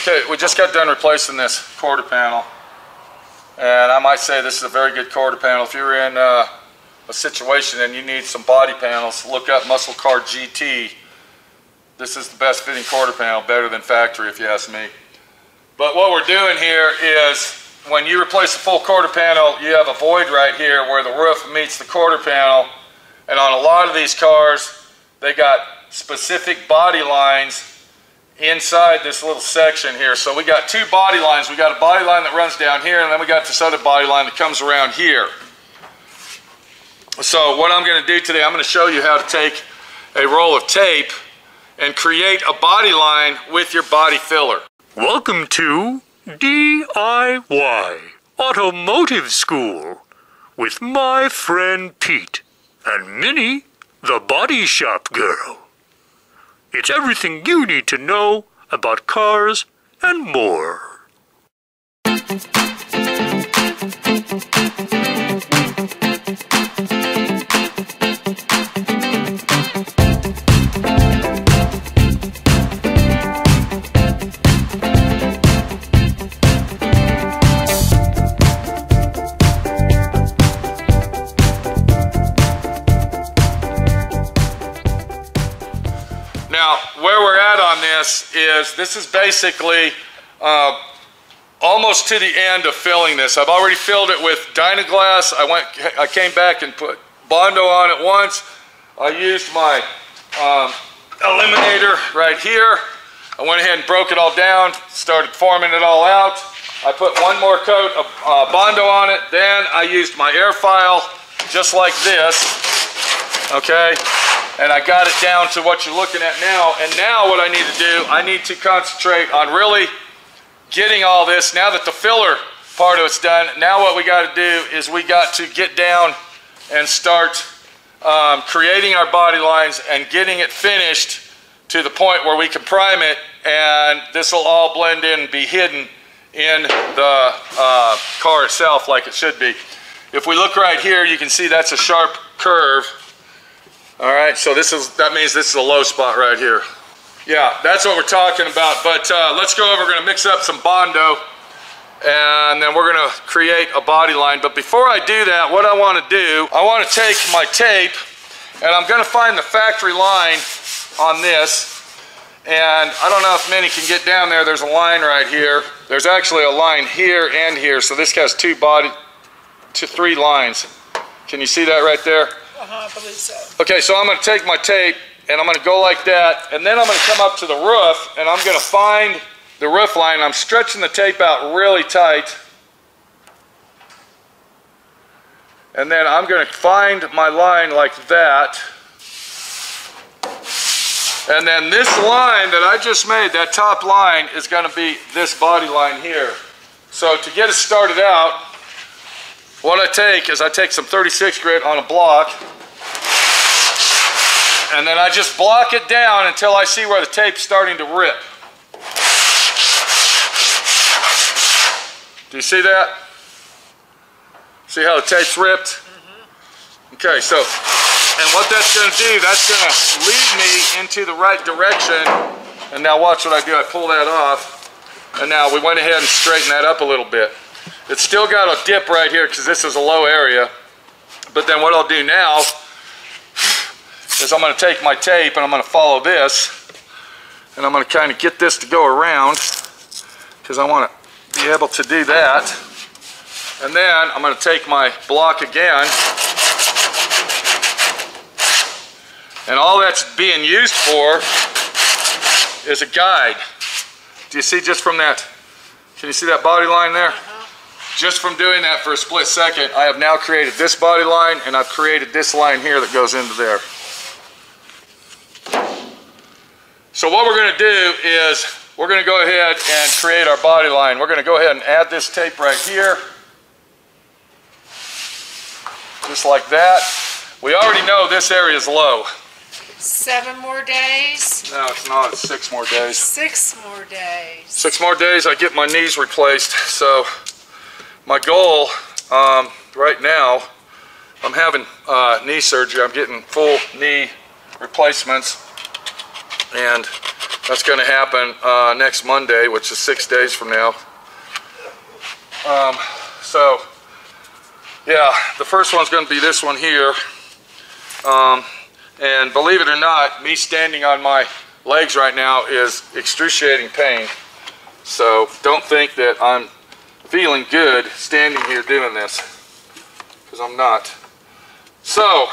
Okay, we just got done replacing this quarter panel, and I might say this is a very good quarter panel. If you're in a situation and you need some body panels, look up Muscle Car GT. This is the best fitting quarter panel, better than factory if you ask me. But what we're doing here is, when you replace the full quarter panel, you have a void right here where the roof meets the quarter panel, and on a lot of these cars, they got specific body lines inside this little section here. So we got two body lines. We got a body line that runs down here, and then we got this other body line that comes around here. So what I'm going to do today, I'm going to show you how to take a roll of tape and create a body line with your body filler. Welcome to D.I.Y. Automotive School with my friend Pete and Minnie, the body shop girl. It's everything you need to know about cars and more. Now, where we're at on this is basically almost to the end of filling this. I've already filled it with Dynaglass. I came back and put Bondo on it once. I used my eliminator right here. I went ahead and broke it all down, started forming it all out. I put one more coat of Bondo on it. Then I used my air file just like this, okay? And I got it down to what you're looking at now. And now what I need to do, I need to concentrate on really getting all this. Now that the filler part of it's done, now what we got to do is we got to get down and start creating our body lines and getting it finished to the point where we can prime it, and this will all blend in and be hidden in the car itself like it should be. If we look right here, you can see that's a sharp curve. All right, so that means this is a low spot right here. Yeah, that's what we're talking about. But let's go over, we're gonna mix up some Bondo, and then we're gonna create a body line. But before I do that, what I wanna do, I wanna take my tape, and I'm gonna find the factory line on this. And I don't know if Minnie can get down there. There's a line right here. There's actually a line here and here. So this has three lines. Can you see that right there? I believe so. Okay, so I'm going to take my tape and I'm going to go like that, and then I'm going to come up to the roof and I'm going to find the roof line. I'm stretching the tape out really tight, and then I'm going to find my line like that, and then this line that I just made, that top line, is going to be this body line here. So to get it started out, what I take is I take some 36 grit on a block, and then I just block it down until I see where the tape's starting to rip. Do you see that? See how the tape's ripped? Mm-hmm. Okay, so, and what that's going to do, that's going to lead me into the right direction. And now watch what I do. I pull that off, and now we went ahead and straightened that up a little bit. It's still got a dip right here because this is a low area. But then what I'll do now is I'm going to take my tape and I'm going to follow this, and I'm going to kind of get this to go around because I want to be able to do that. And then I'm going to take my block again, and all that's being used for is a guide. Do you see just from that? Can you see that body line there? Just from doing that for a split second, I have now created this body line, and I've created this line here that goes into there. So what we're going to do is we're going to go ahead and create our body line. We're going to go ahead and add this tape right here, just like that. We already know this area is low. 7 more days? No, it's not. It's 6 more days. 6 more days. 6 more days, I get my knees replaced. So my goal right now, I'm having knee surgery. I'm getting full knee replacements, and That's going to happen next Monday, which is 6 days from now. So, yeah, the first one's going to be this one here. And believe it or not, me standing on my legs right now is excruciating pain. So don't think that I'm feeling good standing here doing this, because I'm not. So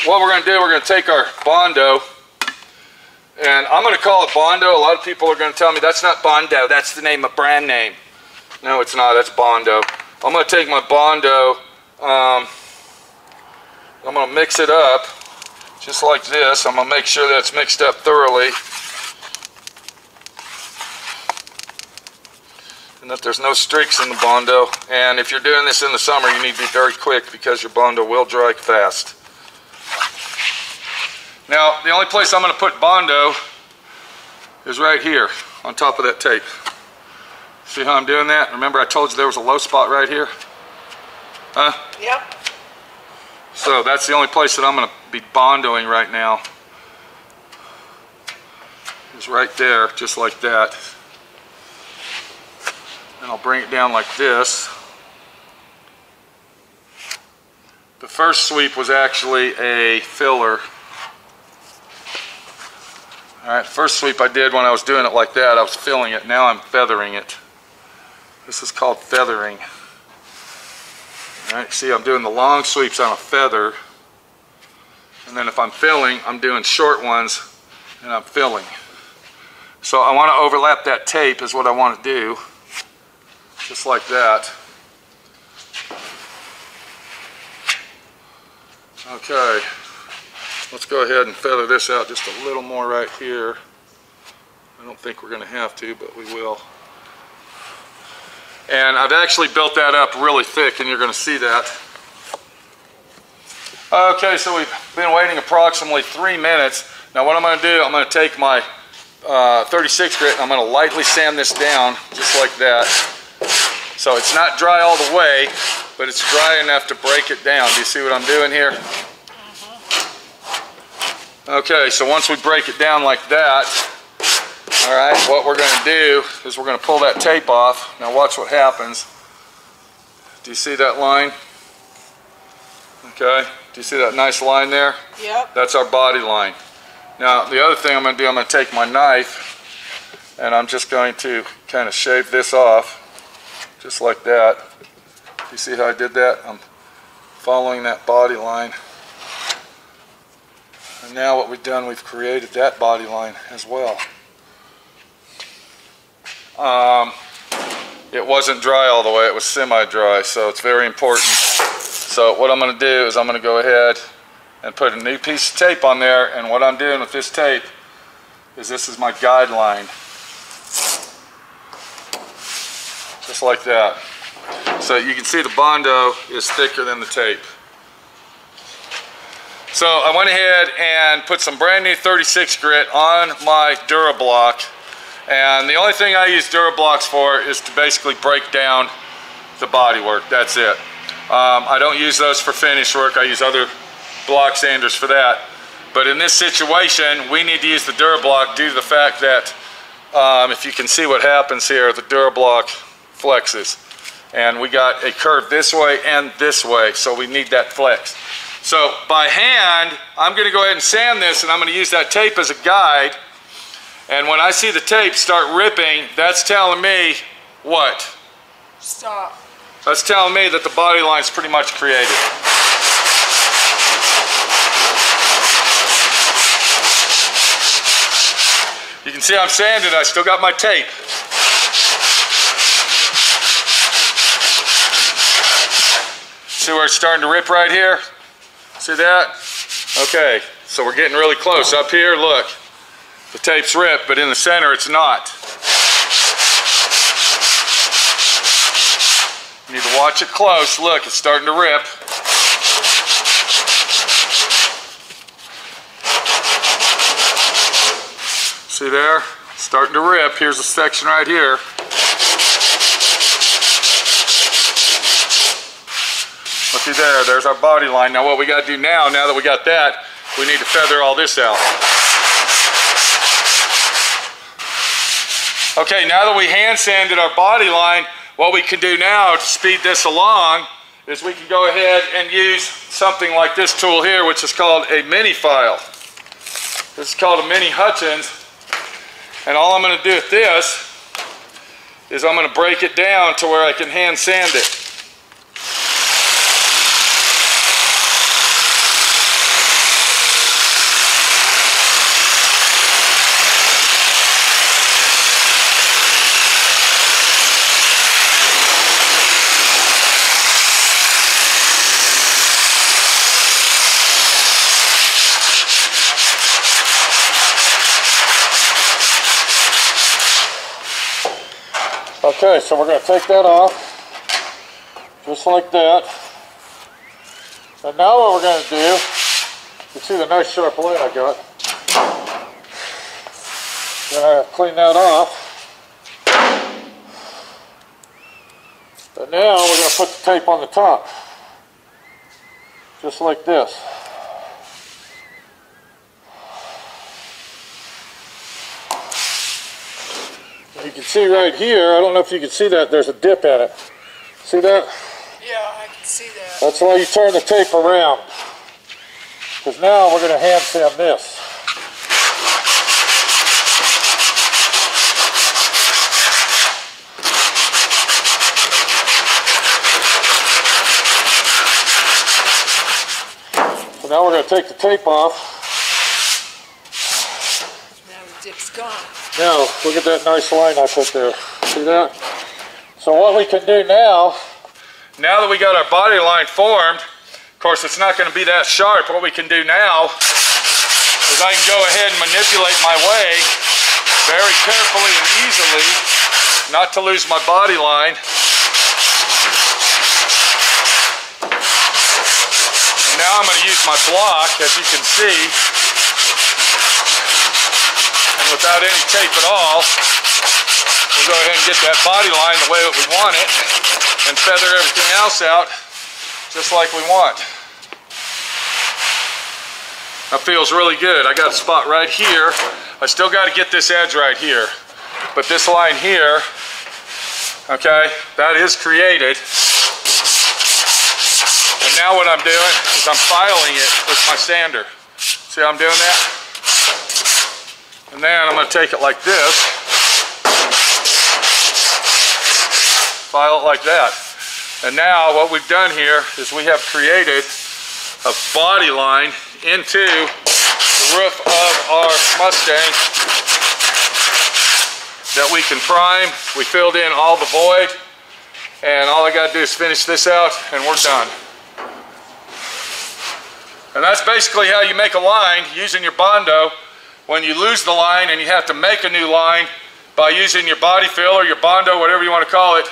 what we're going to do, we're going to take our Bondo, and I'm going to call it Bondo. A lot of people are going to tell me that's not Bondo, that's the name of brand name. No, it's not, that's Bondo. I'm going to take my Bondo, I'm going to mix it up just like this. I'm going to make sure that it's mixed up thoroughly and that there's no streaks in the Bondo. And if you're doing this in the summer, you need to be very quick because your Bondo will dry fast. Now, the only place I'm going to put Bondo is right here on top of that tape. See how I'm doing that? Remember I told you there was a low spot right here? Huh? Yep. So that's the only place that I'm going to be Bondoing right now. Is right there, just like that. And I'll bring it down like this. The first sweep was actually a filler. Alright, first sweep I did when I was doing it like that, I was filling it. Now I'm feathering it. This is called feathering. Alright, see I'm doing the long sweeps on a feather. And then if I'm filling, I'm doing short ones and I'm filling. So I want to overlap that tape is what I want to do. Just like that. Okay. Let's go ahead and feather this out just a little more right here. I don't think we're going to have to, but we will. And I've actually built that up really thick, and you're going to see that. Okay, so we've been waiting approximately 3 minutes. Now what I'm going to do, I'm going to take my 36 grit and I'm going to lightly sand this down just like that. So it's not dry all the way, but it's dry enough to break it down. Do you see what I'm doing here? Okay, so once we break it down like that, all right, what we're going to do is we're going to pull that tape off. Now watch what happens. Do you see that line? Okay, do you see that nice line there? Yep. That's our body line. Now the other thing I'm going to do, I'm going to take my knife and I'm just going to kind of shave this off, just like that. You see how I did that? I'm following that body line. And now what we've done, we've created that body line as well. It wasn't dry all the way, it was semi-dry, so it's very important. So what I'm going to do is I'm going to go ahead and put a new piece of tape on there, and what I'm doing with this tape is this is my guideline. Just like that. So you can see the Bondo is thicker than the tape. So I went ahead and put some brand new 36 grit on my DuraBlock, and the only thing I use DuraBlocks for is to basically break down the bodywork. That's it. I don't use those for finish work. I use other block sanders for that. But in this situation, we need to use the DuraBlock due to the fact that if you can see what happens here, the DuraBlock flexes. And we got a curve this way and this way, so we need that flex. So by hand, I'm going to go ahead and sand this, and I'm going to use that tape as a guide. And when I see the tape start ripping, that's telling me what? Stop. That's telling me that the body line's pretty much created. You can see I'm sanding, I still got my tape. See where it's starting to rip right here? See that? Okay, so we're getting really close. Up here, look, the tape's ripped, but in the center it's not. You need to watch it close. Look, it's starting to rip. See there? It's starting to rip. Here's a section right here. Looky there, there's our body line. Now what we got to do now that we got that, we need to feather all this out. Okay, now that we hand sanded our body line, what we can do now to speed this along is we can go ahead and use something like this tool here, which is called a mini file. This is called a mini Hutchins. And all I'm going to do with this is I'm going to break it down to where I can hand sand it. Okay, so we're going to take that off, just like that. And now what we're going to do, you see the nice sharp blade I got. Going to clean that off. And now we're going to put the tape on the top, just like this. You can see right here, I don't know if you can see that, there's a dip in it. See that? Yeah, I can see that. That's why you turn the tape around. Because now we're going to hand sand this. So now we're going to take the tape off. Now the dip's gone. Now, look at that nice line I put there. See that? So what we can do now that we got our body line formed, of course it's not going to be that sharp. What we can do now is I can go ahead and manipulate my way very carefully and easily, not to lose my body line. And now I'm going to use my block, as you can see. Without any tape at all, we'll go ahead and get that body line the way that we want it and feather everything else out just like we want. That feels really good. I got a spot right here. I still got to get this edge right here. But this line here, okay, that is created. And now what I'm doing is I'm filing it with my sander. See how I'm doing that? And then I'm going to take it like this, file it like that. And now what we've done here is we have created a body line into the roof of our Mustang that we can prime. We filled in all the void, and all I got to do is finish this out and we're done. And that's basically how you make a line using your Bondo. When you lose the line and you have to make a new line by using your body fill or your Bondo, whatever you want to call it,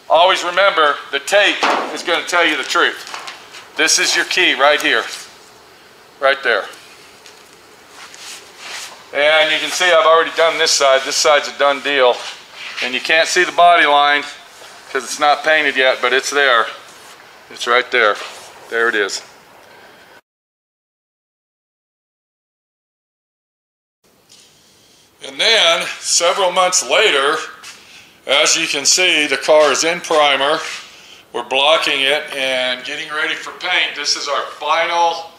always remember the tape is going to tell you the truth. This is your key right here, right there. And you can see I've already done this side. This side's a done deal. And you can't see the body line because it's not painted yet, but it's there. It's right there. There it is. And then, several months later, as you can see, the car is in primer. We're blocking it and getting ready for paint. This is our final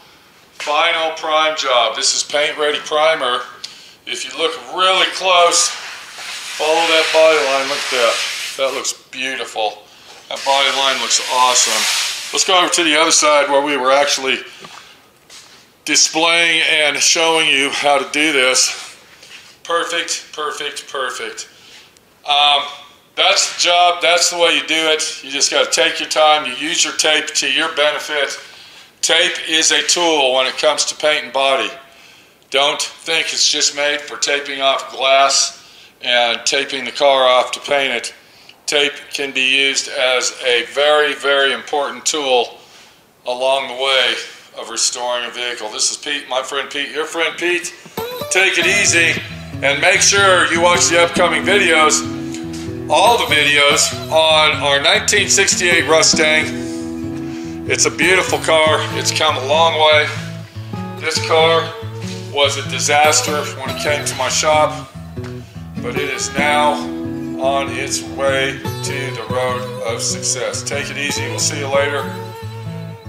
prime job. This is paint ready primer. If you look really close, follow that body line, look at that. That looks beautiful. That body line looks awesome. Let's go over to the other side where we were actually displaying and showing you how to do this. Perfect, perfect, perfect. That's the job, that's the way you do it. You just got to take your time, you use your tape to your benefit. Tape is a tool when it comes to paint and body. Don't think it's just made for taping off glass and taping the car off to paint it. Tape can be used as a very, very important tool along the way of restoring a vehicle. This is Pete, my friend Pete, your friend Pete. Take it easy. And make sure you watch the upcoming videos, all the videos on our 1968 Mustang. It's a beautiful car. It's come a long way. This car was a disaster when it came to my shop. but it is now on its way to the road of success. Take it easy. We'll see you later.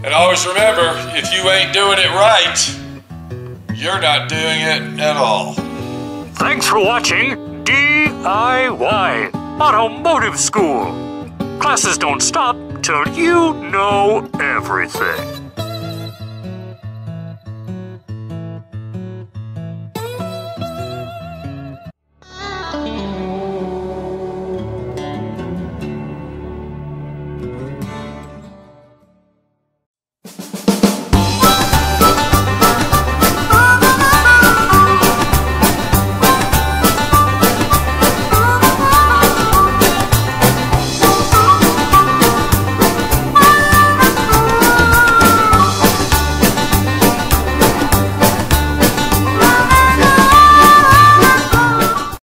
And always remember, if you ain't doing it right, you're not doing it at all. Thanks for watching D.I.Y. Automotive School. Classes don't stop till you know everything.